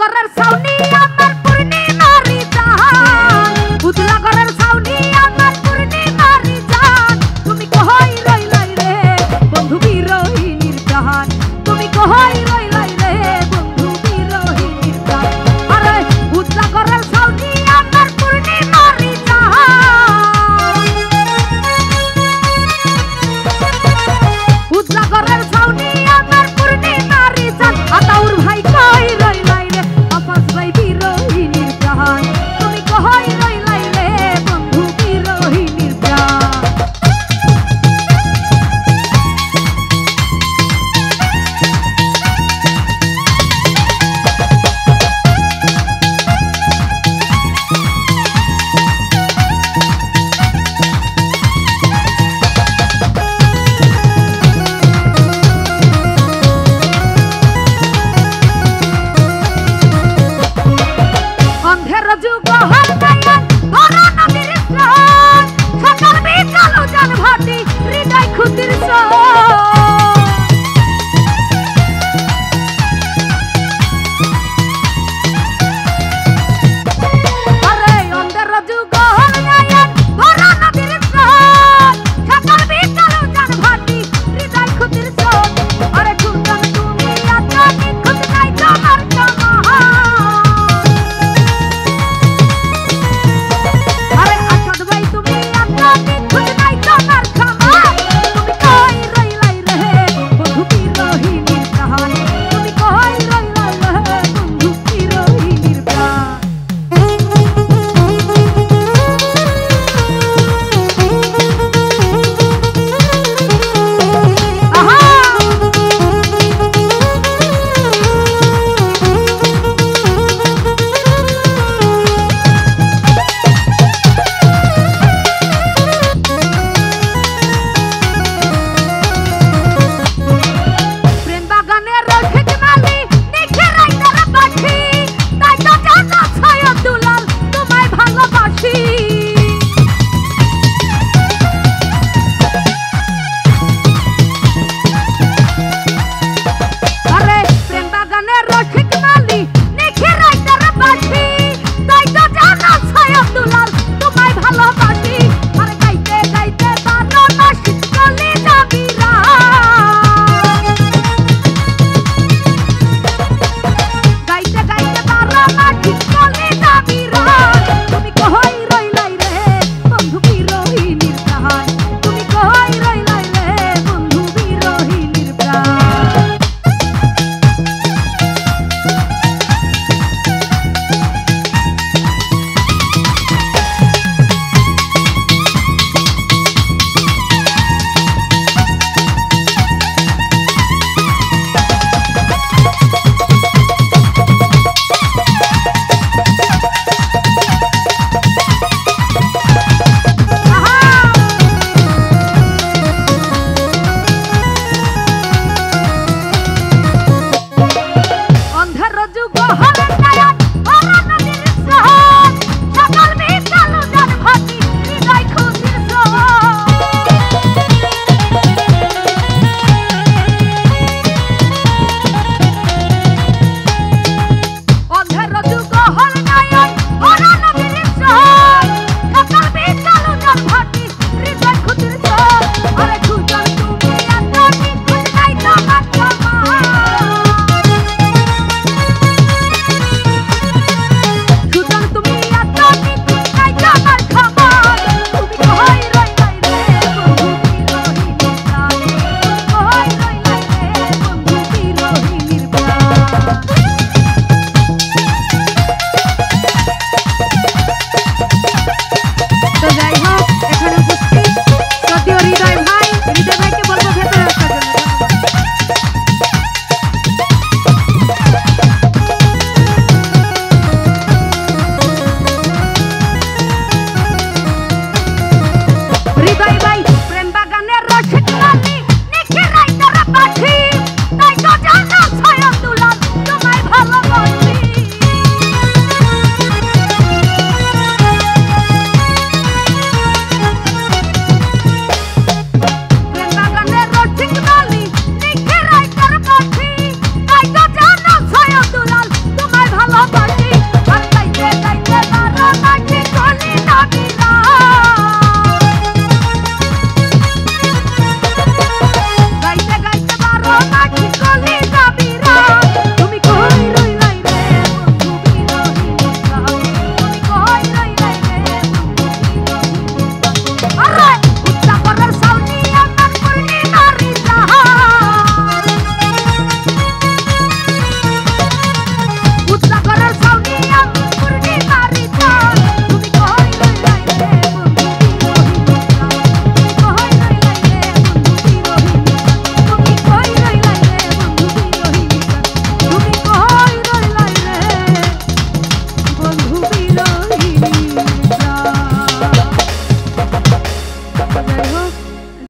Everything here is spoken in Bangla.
ঘরের ছাউনি আমার পূর্ণিমারি জান, উজলা ঘরের ছাউনি আমার পূর্ণিমারি জান। তুমি কই রইলাই রে বন্ধু বিরহিনীর জান, তুমি কই রইলাই রে বন্ধু বিরহিনীর জান। আরে উজলা ঘরের ছাউনি আমার পূর্ণিমারি জান, উজলা ঘরের ছাউনি আমার পূর্ণিমারি জান। আতাউর ভাই কই রইলাই রে আফাস ভাই বিরহিনীর জান, তুমি কই রইলাই রে বন্ধু বিরহিনীর জান। অন্ধের যুগ হরনায়ন ভরা নদীর স্রোত, সকাল বিকাল উজান ভাটি হৃদয় খুদির স্রোত। আরে অন্ধের যুগ হরনায়ন ভরা নদীর স্রোত, সকাল বিকাল উজান ভাটি হৃদয় খুদির স্রোত। আরে খুদন তুমি আছো নিখুঁত নাই তোমার সমান, আরে আসাদ ভাই তুমি আছো নিখুঁত নাই তোমার সমান। তুমি কই রইলাই রে বন্ধু বিরহিনীর জান, তুমি কই রইলাই রে বন্ধু বিরহিনীর জান। প্রেম বাগানের রক্ষিত মালি নিখে রাইতার পাখি, তাই তো জানা ছয় দুলাল তোমায় ভালোবাসি। আরে প্রেম বাগানের রক্ষিত মালি নিখে রাইতার পাখি, তাই তো জানা ছয় দুলাল তোমায় ভালোবাসি। আরে গাইতে গাইতে বারো মাস চলে যাবি রাত, গাইতে গাইতে বারো মাস চলে যাবি রাত। তুমি কই রইলাই রে বন্ধু বিরহিনীর জান, তুমি কই রইলাই রে বন্ধু বিরহিনীর জান। অন্ধের যুগ